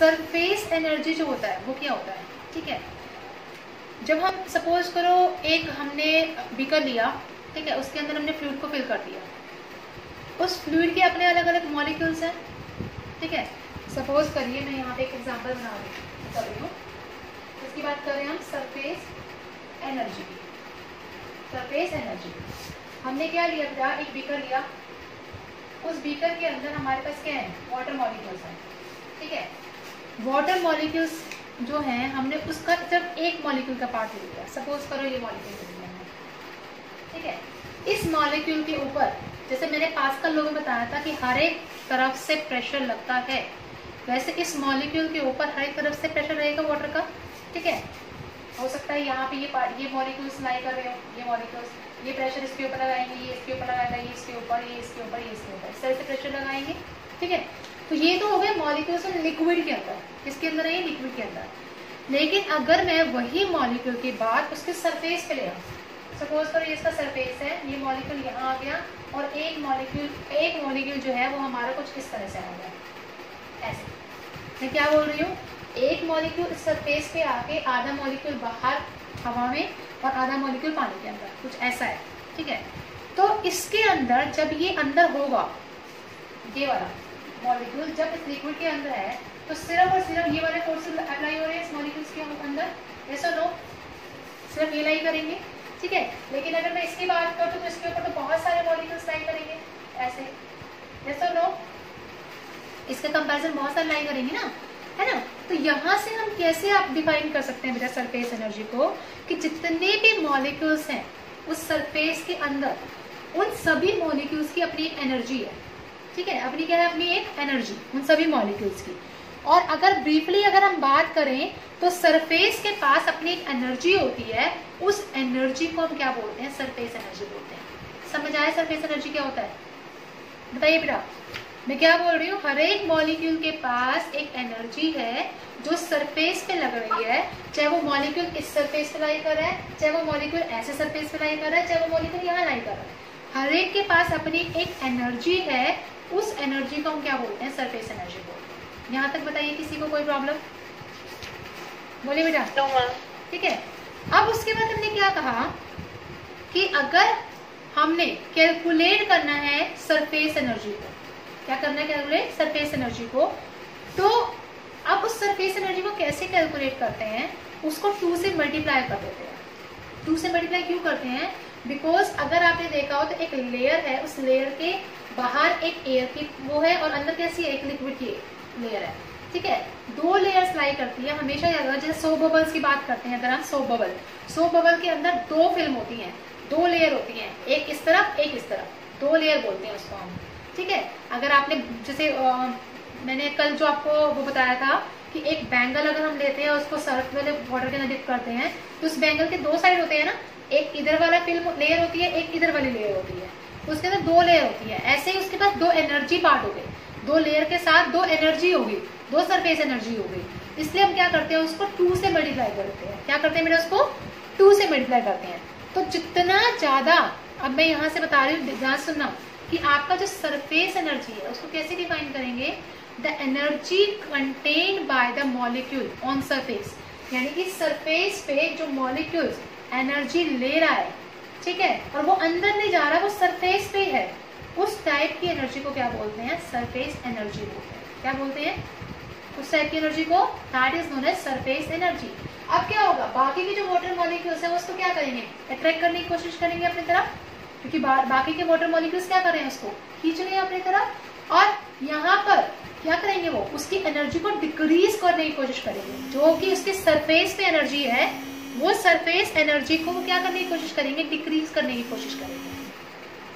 Surface energy जो होता है वो क्या होता है, ठीक है। जब हम सपोज करो एक हमने बीकर लिया, ठीक है, उसके अंदर हमने फ्लूइड को फिल कर दिया, उस फ्लूइड के अपने अलग अलग मॉलिक्यूल्स हैं, ठीक है। सपोज करिए मैं यहाँ पे एक एग्जांपल बना रही हूँ, इसकी बात कर रहे हैं हम सरफेस एनर्जी की। सरफेस एनर्जी हमने क्या लिया था, एक बीकर लिया, उस बीकर के अंदर हमारे पास क्या है, वाटर मॉलिक्यूल्स हैं, ठीक है। वाटर मॉलिक्यूल्स जो हैं हमने उसका जब एक मॉलिक्यूल का पार्ट ले लिया, सपोज करो ये मॉलिक्यूल ले लिया है, ठीक है। इस मॉलिक्यूल के ऊपर जैसे मैंने पास्कल लॉ में बताया था कि हर एक तरफ से प्रेशर लगता है, वैसे इस मॉलिक्यूल के ऊपर हर एक तरफ से प्रेशर रहेगा वाटर का, ठीक है। हो सकता है यहाँ पे ये मॉलिक्यूल्स लाई कर रहे हो, ये मॉलिक्यूल्स, ये प्रेशर इसके ऊपर लगाएंगे, ये इसके ऊपर लगाएगा, ये इसके ऊपर, ये इसके ऊपर, ये इसके ऊपर, इस तरह से प्रेशर लगाएंगे, ठीक है। तो ये तो हो गए मॉलिक्यूल्स लिक्विड के अंदर, किसके अंदर है, ये लिक्विड के अंदर। लेकिन अगर मैं वही मॉलिक्यूल के बाद उसके सरफेस पे ले आऊँ, सपोज करो ये इसका सरफेस है, ये मॉलिक्यूल यहाँ आ गया और एक मॉलिक्यूल जो है वो हमारा कुछ इस तरह से आ गया, ऐसे। मैं क्या बोल रही हूँ, एक मॉलिक्यूल इस सरफेस पे आके आधा मॉलिक्यूल बाहर हवा में और आधा मॉलिक्यूल पानी के अंदर, कुछ ऐसा है, ठीक है। तो इसके अंदर जब ये अंदर होगा, ये वाला मॉलिक्यूल जब इस लिक्विड के अंदर है, तो सिर्फ और सिर्फ ये वाले फोर्सेस अप्लाई हो रहे हैं इस मॉलिक्यूल्स के अंदर, यस और नो, सिर्फ ये लाई करेंगे, ठीक है। लेकिन अगर मैं इसकी बात करूँ तो इसके ऊपर तो बहुत सारे मॉलिक्यूल्स लाई करेंगे, ऐसे, यस और नो, इसके कंपैरिजन बहुत सारे लाई करेंगे ना, है ना। तो यहाँ से हम कैसे आप डिफाइन कर सकते हैं बेटा सरफेस एनर्जी को, कि जितने भी मॉलिक्यूल्स हैं उस सरफेस के अंदर, उन सभी मॉलिक्यूल्स की अपनी एक एनर्जी है, ठीक है। अपनी क्या है, अपनी एक एनर्जी उन सभी मॉलिक्यूल्स की। और अगर ब्रीफली अगर हम बात करें तो सरफेस के पास अपनी एक एनर्जी होती है, उस एनर्जी को हम क्या बोलते हैं, सरफेस एनर्जी बोलते हैं। समझ आया सरफेस एनर्जी क्या होता है, बताइए बेटा। मैं क्या बोल रही हूँ, हर एक मॉलिक्यूल के पास एक एनर्जी है जो सरफेस पे लग रही है, चाहे वो मॉलिक्यूल इस सरफेस पे लाई कर रहा है, चाहे वो मॉलिक्यूल ऐसे सरफेस पे लाई कर रहा है, चाहे वो मॉलिक्यूल यहाँ लाई कर रहा है, हर एक के पास अपनी एक एनर्जी है, उस एनर्जी को हम क्या बोलते हैं, सरफेस एनर्जी बोलते हैं। यहाँ तक बताइए, किसी को कोई प्रॉब्लम, बोलिए बेटा, ठीक है। अब उसके बाद हमने क्या कहा कि अगर हमने कैलकुलेट करना है सरफेस एनर्जी को, क्या करना है, कैलकुलेट सरफेस एनर्जी को, तो अब उस सरफेस एनर्जी को कैसे कैलकुलेट करते हैं, उसको 2 से मल्टीप्लाई कर देते हैं। 2 से मल्टीप्लाई क्यों करते हैं, बिकॉज अगर आपने देखा हो तो एक लेयर है, उस लेयर के बाहर एक एयर की वो है और अंदर कैसी है, एक लिक्विड की लेयर है, ठीक है। 2 लेयर्स लाई करती है, हमेशा याद रखना। जैसे सोप बबल्स की बात करते हैं, अगर हम सोप बबल के अंदर 2 फिल्म होती हैं, 2 लेयर होती हैं, एक इस तरफ एक इस तरफ, 2 लेयर बोलते हैं उसको हम, ठीक है। अगर आपने जैसे मैंने कल जो आपको वो बताया था कि एक बैंगल अगर हम लेते हैं उसको सर्फ वाले वाटर के अंदर डिप करते हैं, तो उस बैंगल के 2 साइड होते हैं ना, एक इधर वाला फिल्म लेयर होती है, एक इधर वाली लेयर होती है, उसके अंदर 2 लेयर होती है। ऐसे ही उसके पास 2 एनर्जी पार्ट हो गए, 2 लेयर के साथ 2 एनर्जी होगी, 2 सरफेस एनर्जी हो गई। इसलिए हम क्या करते हैं, उसको 2 से मल्टीप्लाई करते हैं। क्या करते हैं बेटा, उसको 2 से मल्टीप्लाई करते हैं। तो जितना ज्यादा, अब मैं यहाँ से बता रही हूँ, ध्यान सुनना, कि आपका जो सरफेस एनर्जी है उसको कैसे डिफाइन करेंगे, the energy contained by the molecule on surface, यानी कि सरफेस पे जो मॉलिक्यूल एनर्जी ले रहा है, ठीक है, और वो अंदर नहीं जा रहा, वो सरफेस पे है, उस टाइप की एनर्जी को क्या बोलते हैं, सरफेस एनर्जी बोलते हैं। क्या बोलते हैं, उस टाइप की एनर्जी को, that is known as surface energy. अब क्या होगा, बाकी के जो वाटर मॉलिक्यूल्स हैं उसको क्या करेंगे, अट्रैक्ट करने की कोशिश करेंगे अपनी तरफ, क्योंकि बाकी के वाटर मॉलिक्यूल्स क्या कर रहे हैं, उसको खींच रहे हैं अपनी तरफ, और यहाँ पर क्या करेंगे, वो उसकी एनर्जी को डिक्रीज करने की कोशिश करेंगे। जो कि उसके सरफेस पे एनर्जी है, वो सरफेस एनर्जी को वो क्या करने की कोशिश करेंगे, डिक्रीज करने की कोशिश करेंगे,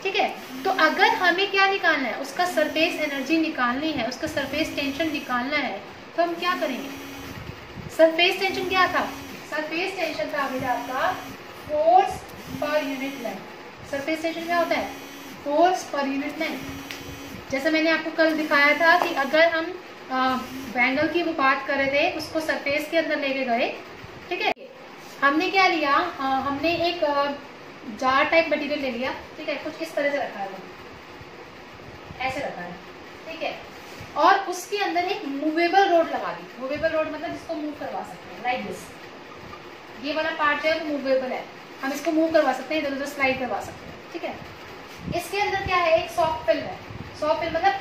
ठीक है। तो अगर हमें क्या निकालना है, उसका सरफेस एनर्जी निकालनी है, उसका सरफेस टेंशन निकालना है, तो हम क्या करेंगे, सरफेस टेंशन क्या था, सरफेस टेंशन था अभी आपका force per unit length. Surface tension क्या होता है, फोर्स पर यूनिट लेंथ। जैसे मैंने आपको कल दिखाया था कि अगर हम बैंगल की वो बात कर रहे थे, उसको सरफेस के अंदर लेके गए, ठीक है, हमने क्या लिया, हमने एक जार टाइप मटेरियल ले लिया, ठीक है, कुछ इस तरह से रखा है, वो ऐसे रखा है, ठीक है। और उसके अंदर एक मूवेबल रोड लगा दी। मूवेबल रोड मतलब जिसको मूव करवा सकते हैं, लाइक दिस। ये वाला पार्ट जो है वो मूवेबल है, हम इसको मूव करवा सकते हैं, इधर उधर स्लाइड करवा सकते हैं, ठीक है। इसके अंदर क्या है, एक सॉफ्ट फिल्म है। सॉफ्ट फिल्म मतलब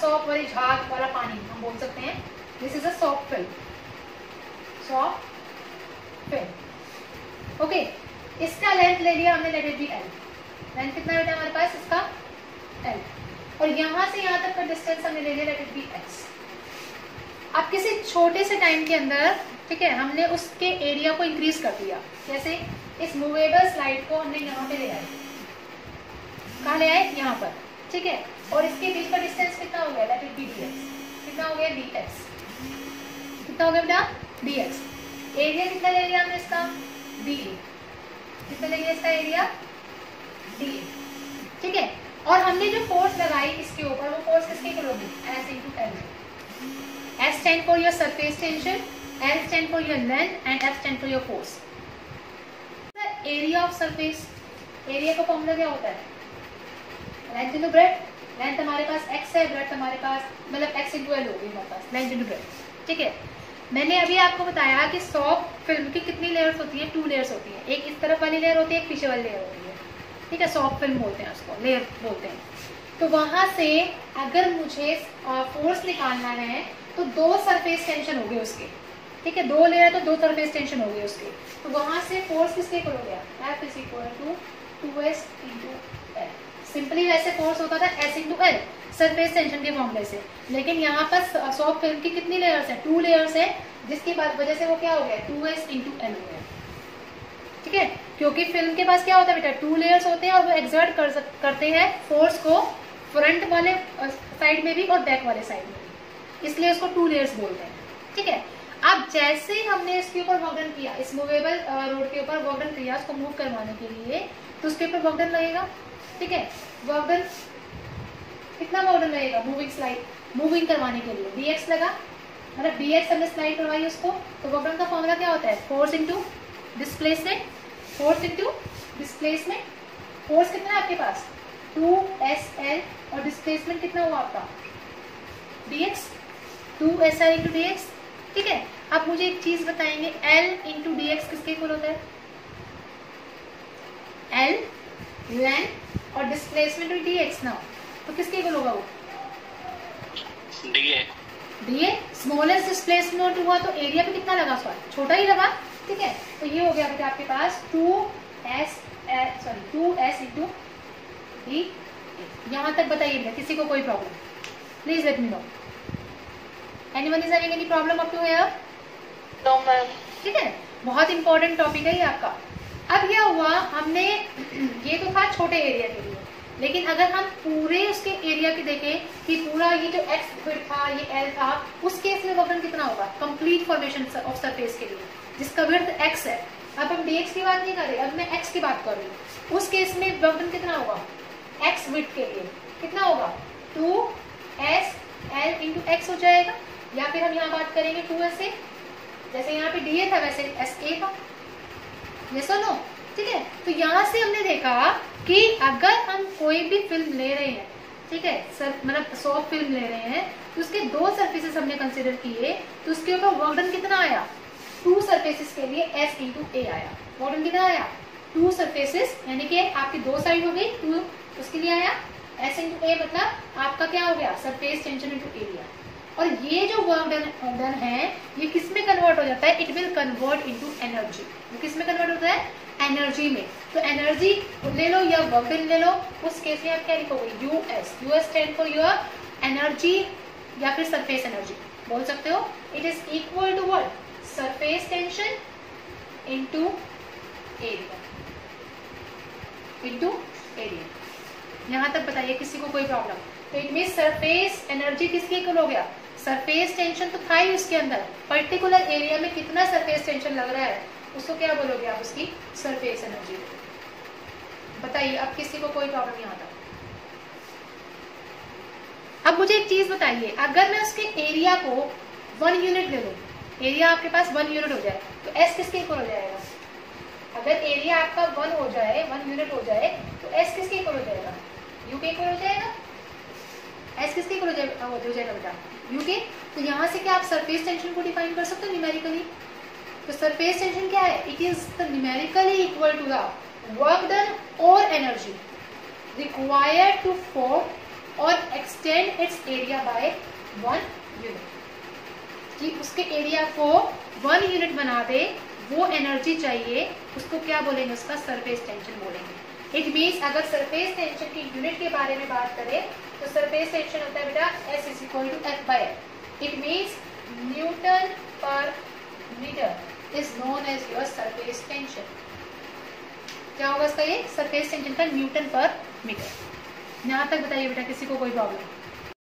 सॉफ्ट वाली झाग वाला पानी हम बोल सकते हैं। This is a soft film, soft film. Okay, इसका लेंथ ले लिया हमने, let it be L. Length कितना बेटा हमारे पास इसका, एल। और यहां से यहां तक का डिस्टेंस हमने ले लिया, लेट इट बी एक्स। अब किसी छोटे से टाइम के अंदर, ठीक है, हमने उसके एरिया को इंक्रीज कर दिया। जैसे इस मूवेबल स्लाइड को हमने यहाँ पे ले आए, कहाँ ले आए, यहाँ पर, ठीक है। और इसके बीच का डिस्टेंस कितना हो गया, let it be D x. कितना हो गया, डी एक्स। कितना हो गया बेटा, डी एक्स। एरिया कितना ले लिया हमने इसका, डी ए। कितना ले लिया इसका एरिया, डी ए, ठीक है। और हमने जो फोर्स लगाई इसके ऊपर, वो फोर्स किसके इक्वल होगी, S into L. S stand for your surface tension, L stand for your length and F stand for your force. Area of surface, area का फॉर्मूला क्या होता है, लेंथ इंटू ब्रेड्थ। लेंथ हमारे पास x है, breadth हमारे पास मतलब x into L होगी हमारे पास, लेंथ इंटू ब्रेड्थ, ठीक है। मैंने अभी आपको बताया कि सॉफ्ट फिल्म की कितनी लेयर्स होती है, 2 लेयर्स होती है। एक इस तरफ वाली लेयर होती है, एक पीछे वाली लेयर होती है, ठीक है। सॉफ्ट फिल्म बोलते हैं उसको, लेयर बोलते हैं। तो वहां से अगर मुझे फोर्स निकालना है तो 2 सरफेस टेंशन हो गए उसके, ठीक है। 2 लेयर तो 2 सरफेस टेंशन हो गए उसके। तो वहां से फोर्स किसके इक्वल हो गया, F is equal to 2s into L. Simply वैसे फोर्स होता था s into L surface tension के फॉर्मूले से, लेकिन यहाँ पर सॉफ्ट फिल्म की कितनी लेयर्स है, 2 लेयर्स है, जिसकी वजह से वो क्या हो गया, 2s इंटू एल हो गया, ठीक है। क्योंकि फिल्म के पास क्या होता है बेटा, 2 लेयर्स होते हैं और वो एक्सर्ट करते हैं फोर्स को फ्रंट वाले साइड में भी और बैक वाले साइड में भी, इसलिए उसको 2 लेयर्स बोलते हैं, ठीक है। अब जैसे ही हमने इसके ऊपर वर्क डन किया, इस मूवेबल रोड के ऊपर वर्क डन किया उसको मूव करवाने के लिए, तो उसके ऊपर वर्क डन लगेगा, ठीक है। वर्क डन कितना वर्क डन लगेगा, मूविंग स्लाइड, मूविंग करवाने के लिए dx लगा, मतलब dx हमने स्लाइड करवाई उसको। तो वर्क डन का फॉर्मूला क्या होता है, force into displacement, force into displacement. Force कितना है आपके पास, 2SL, और डिस्प्लेसमेंट कितना हुआ आपका, dx, 2SL इंटू dx, ठीक है। अब मुझे एक चीज बताएंगे, L इंटू dx किसके इक्वल होता है, L लेंथ और डिस्प्लेसमेंट dx ना, तो किसके इक्वल होगा वो, dA। स्मॉलेस्ट डिस्प्लेसमेंट हुआ तो एरिया पे कितना लगा, उसका छोटा ही लगा, ठीक है। तो ये हो गया बेटा आपके पास 2s इंटू डी। यहाँ तक बताइए किसी को कोई problem, please let me know. Anyone is having any problem up to here? No ma'am. ठीक है, बहुत इंपॉर्टेंट टॉपिक है ये आपका। अब क्या हुआ, हमने ये तो था छोटे एरिया के लिए, लेकिन अगर हम पूरे उसके एरिया के देखें कि पूरा ये जो एक्स विड्थ था, ये एल था, उस केस में वर्क डन कितना होगा, कंप्लीट फॉर्मेशन ऑफ सरफेस के लिए जिसका विड्थ एक्स है। अब हम dx की बात नहीं कर रहे, अब मैं x की बात कर रही हूँ। उस केस में वर्क डन कितना होगा, x विड्थ के लिए कितना होगा, 2SL इंटू एक्स हो जाएगा। या फिर हम यहाँ बात करेंगे 2SA, जैसे यहाँ पे dA था वैसे SA था, ये सुनो, ठीक है। तो यहाँ से हमने देखा कि अगर हम कोई भी फिल्म ले रहे हैं, ठीक है, मतलब सॉफ्ट फिल्म ले रहे हैं, तो उसके 2 सरफेसेस हमने कंसिडर किए, तो उसके ऊपर वर्क डन कितना आया, 2 सरफेसेस के लिए S इंटू A आया। वर्क डन कितना आया, 2 सरफेसेस, यानी कि आपकी 2 साइड हो गई, 2 उसके लिए आया, S इंटू A मतलब आपका क्या हो गया, सरफेस टेंशन इंटू एरिया। और ये जो वर्क डन है ये किस में कन्वर्ट हो जाता है, it will convert into energy. वो किस में कन्वर्ट होता है, एनर्जी में। तो एनर्जी ले लो या वर्क डन ले लो, उस केस में आप क्या लिखोगे, US stand for your energy या फिर सरफेस एनर्जी बोल सकते हो। It is equal to what, surface tension into area, into area. यहां तक बताइए किसी को कोई प्रॉब्लम? तो इट मीन सरफेस एनर्जी किसके इक्वल हो गया, सरफेस टेंशन तो था ही उसके अंदर, पर्टिकुलर एरिया में कितना सरफेस टेंशन लग रहा है उसको क्या बोलोगे आप, उसकी सरफेस एनर्जी। बताइए अब किसी को कोई प्रॉब्लम नहीं आता? अब मुझे एक चीज बताइए, अगर मैं उसके एरिया को 1 यूनिट ले लूं, एरिया आपके पास 1 यूनिट हो जाए, तो S किसके इक्वल हो जाएगा? अगर एरिया आपका 1 हो जाए, 1 यूनिट हो जाए, तो S किसके इक्वल हो जाएगा, U के इक्वल हो जाएगा। एस किसके इक्वल हो जाएगा बेटा, यू के। तो यहाँ से क्या आप सरफेस टेंशन को डिफाइन कर सकते हो न्यूमेरिकली। तो सरफेस टेंशन क्या है, it is the numerically equal to the work done और एनर्जी रिक्वायर्ड टू फॉर्म और extend its area by 1 unit. कि उसके एरिया को 1 यूनिट बना दे, वो एनर्जी चाहिए, उसको क्या बोलेंगे, उसका सरफेस टेंशन बोलेंगे। इट मीन्स अगर सरफेस टेंशन की यूनिट के बारे में बात करें तो सरफेस टेंशन होता है बेटा S is equal to F by L। It means newton per metre is known as your surface tension. क्या होगा इसका, ये सरफेस टेंशन का न्यूटन पर मीटर। यहाँ तक बताइए बेटा, किसी को कोई प्रॉब्लम?